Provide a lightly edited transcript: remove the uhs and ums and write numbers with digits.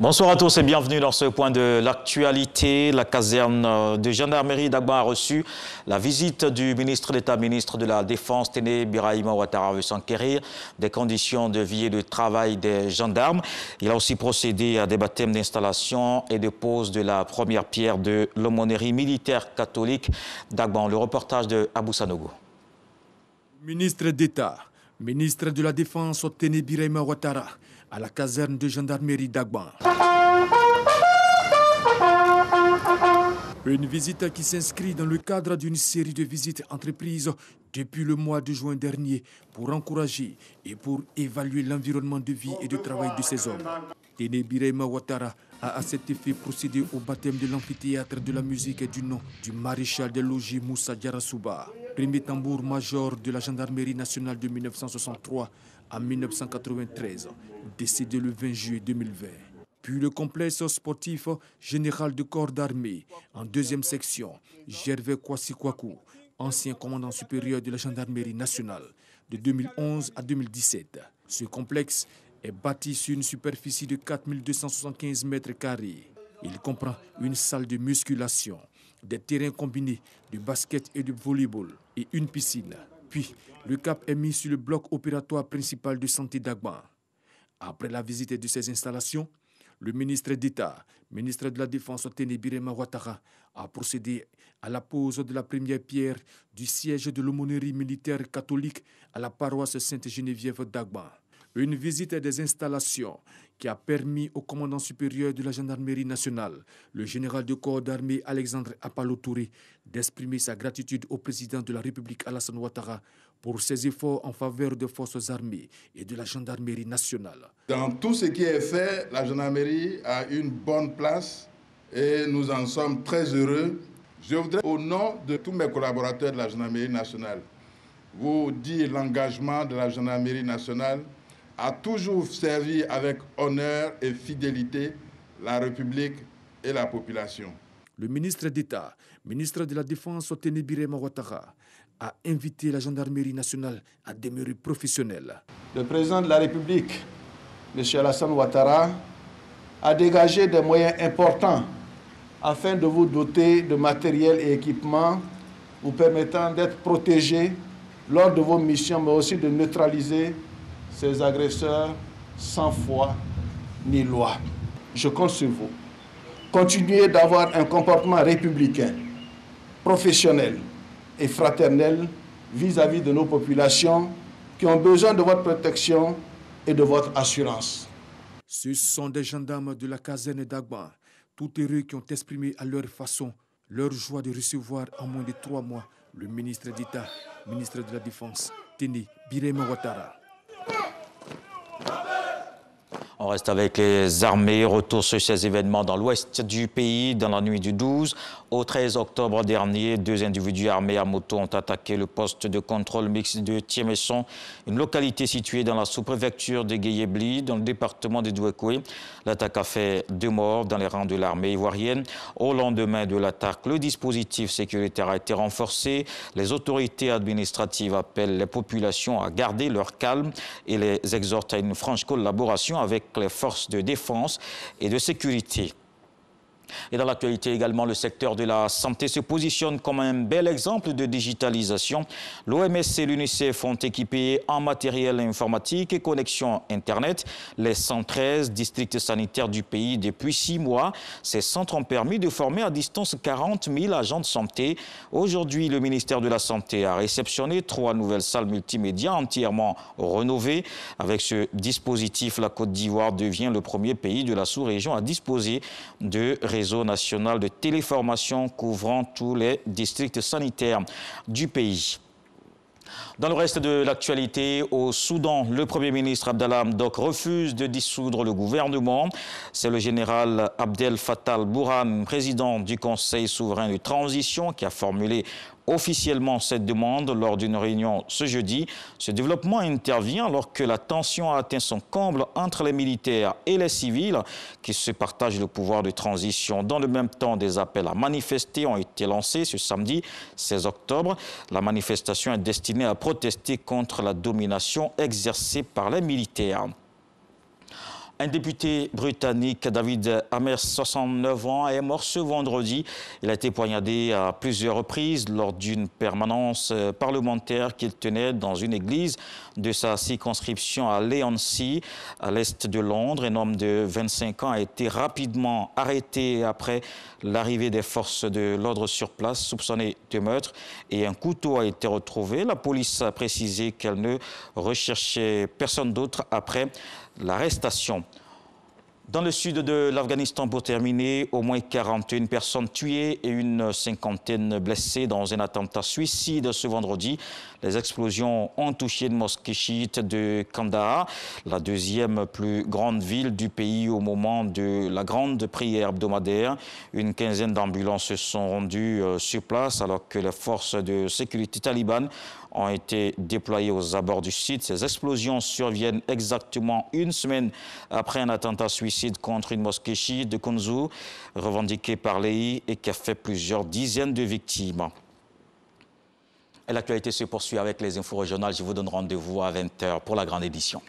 Bonsoir à tous et bienvenue dans ce point de l'actualité. La caserne de gendarmerie d'Agba a reçu la visite du ministre d'État, ministre de la Défense, Téné Birahima Ouattara, veut s'enquérir des conditions de vie et de travail des gendarmes. Il a aussi procédé à des baptêmes d'installation et de pose de la première pierre de l'aumônerie militaire catholique d'Agba. Le reportage de Abou Sanogo. Ministre d'État, ministre de la Défense, Téné Birahima Ouattara, à la caserne de gendarmerie d'Agba. Une visite qui s'inscrit dans le cadre d'une série de visites entreprises depuis le mois de juin dernier pour encourager et pour évaluer l'environnement de vie et de travail de ces hommes. Téné Birahima Ouattara a à cet effet procédé au baptême de l'amphithéâtre de la musique et du nom du maréchal des logis Moussa Diarra-Souba, premier tambour-major de la gendarmerie nationale de 1963 à 1993, décédé le 20 juillet 2020. Puis le complexe sportif général de corps d'armée, en deuxième section, Gervais Kwasi-Kwaku, ancien commandant supérieur de la gendarmerie nationale, de 2011 à 2017. Ce complexe est bâti sur une superficie de 4275 mètres carrés. Il comprend une salle de musculation, des terrains combinés de basket et de volleyball et une piscine. Puis, le cap est mis sur le bloc opératoire principal de santé d'Agba. Après la visite de ces installations, le ministre d'État, ministre de la Défense, Téné Birahima Ouattara, a procédé à la pose de la première pierre du siège de l'aumônerie militaire catholique à la paroisse Sainte-Geneviève d'Agba. Une visite des installations qui a permis au commandant supérieur de la gendarmerie nationale, le général de corps d'armée Alexandre Apalo Touré, d'exprimer sa gratitude au président de la République Alassane Ouattara pour ses efforts en faveur des forces armées et de la gendarmerie nationale. Dans tout ce qui est fait, la gendarmerie a une bonne place et nous en sommes très heureux. Je voudrais, au nom de tous mes collaborateurs de la gendarmerie nationale, vous dire l'engagement de la gendarmerie nationale a toujours servi avec honneur et fidélité la République et la population. Le ministre d'État, ministre de la Défense, Téné Birahima Ouattara, a invité la gendarmerie nationale à demeurer professionnelle. Le président de la République, M. Alassane Ouattara, a dégagé des moyens importants afin de vous doter de matériel et équipements vous permettant d'être protégés lors de vos missions, mais aussi de neutraliser ces agresseurs sans foi ni loi. Je compte sur vous. Continuez d'avoir un comportement républicain, professionnel et fraternel vis-à-vis de nos populations qui ont besoin de votre protection et de votre assurance. Ce sont des gendarmes de la caserne d'Agba, tout heureux qui ont exprimé à leur façon leur joie de recevoir en moins de 3 mois le ministre d'État, ministre de la Défense, Téné Birahima Ouattara. On reste avec les armées. Retour sur ces événements dans l'ouest du pays. Dans la nuit du 12 au 13 octobre dernier, 2 individus armés à moto ont attaqué le poste de contrôle mixte de Thiémesson, une localité située dans la sous-préfecture de Guéyébli, dans le département de Douekoué. L'attaque a fait 2 morts dans les rangs de l'armée ivoirienne. Au lendemain de l'attaque, le dispositif sécuritaire a été renforcé. Les autorités administratives appellent les populations à garder leur calme et les exhortent à une franche collaboration avec les forces de défense et de sécurité. Et dans l'actualité également, le secteur de la santé se positionne comme un bel exemple de digitalisation. L'OMS et l'UNICEF ont équipé en matériel informatique et connexion Internet les 113 districts sanitaires du pays depuis 6 mois. Ces centres ont permis de former à distance 40 000 agents de santé. Aujourd'hui, le ministère de la Santé a réceptionné 3 nouvelles salles multimédia entièrement rénovées. Avec ce dispositif, la Côte d'Ivoire devient le premier pays de la sous-région à disposer de réseau national de téléformation couvrant tous les districts sanitaires du pays. Dans le reste de l'actualité, au Soudan, le Premier ministre Abdallah Hamdok refuse de dissoudre le gouvernement. C'est le général Abdel Fattah al-Burhan, président du Conseil souverain de transition, qui a formulé officiellement cette demande lors d'une réunion ce jeudi. Ce développement intervient alors que la tension a atteint son comble entre les militaires et les civils qui se partagent le pouvoir de transition. Dans le même temps, des appels à manifester ont été lancés ce samedi 16 octobre. La manifestation est destinée à protester contre la domination exercée par les militaires. Un député britannique, David Amers, 69 ans, est mort ce vendredi. Il a été poignardé à plusieurs reprises lors d'une permanence parlementaire qu'il tenait dans une église de sa circonscription à Leigh-on-Sea, à l'est de Londres. Un homme de 25 ans a été rapidement arrêté après l'arrivée des forces de l'ordre sur place, soupçonné de meurtre, et un couteau a été retrouvé. La police a précisé qu'elle ne recherchait personne d'autre après l'arrestation. Dans le sud de l'Afghanistan, pour terminer, au moins 41 personnes tuées et une cinquantaine blessées dans un attentat suicide ce vendredi. Les explosions ont touché une mosquée chiite de Kandahar, la deuxième plus grande ville du pays au moment de la grande prière hebdomadaire. Une quinzaine d'ambulances se sont rendues sur place alors que les forces de sécurité talibanes ont été déployées aux abords du site. Ces explosions surviennent exactement une semaine après un attentat suicide contre une mosquée chiite de Kunzu, revendiqué par Leigh et qui a fait plusieurs dizaines de victimes. Et l'actualité se poursuit avec les infos régionales. Je vous donne rendez-vous à 20 h pour la grande édition.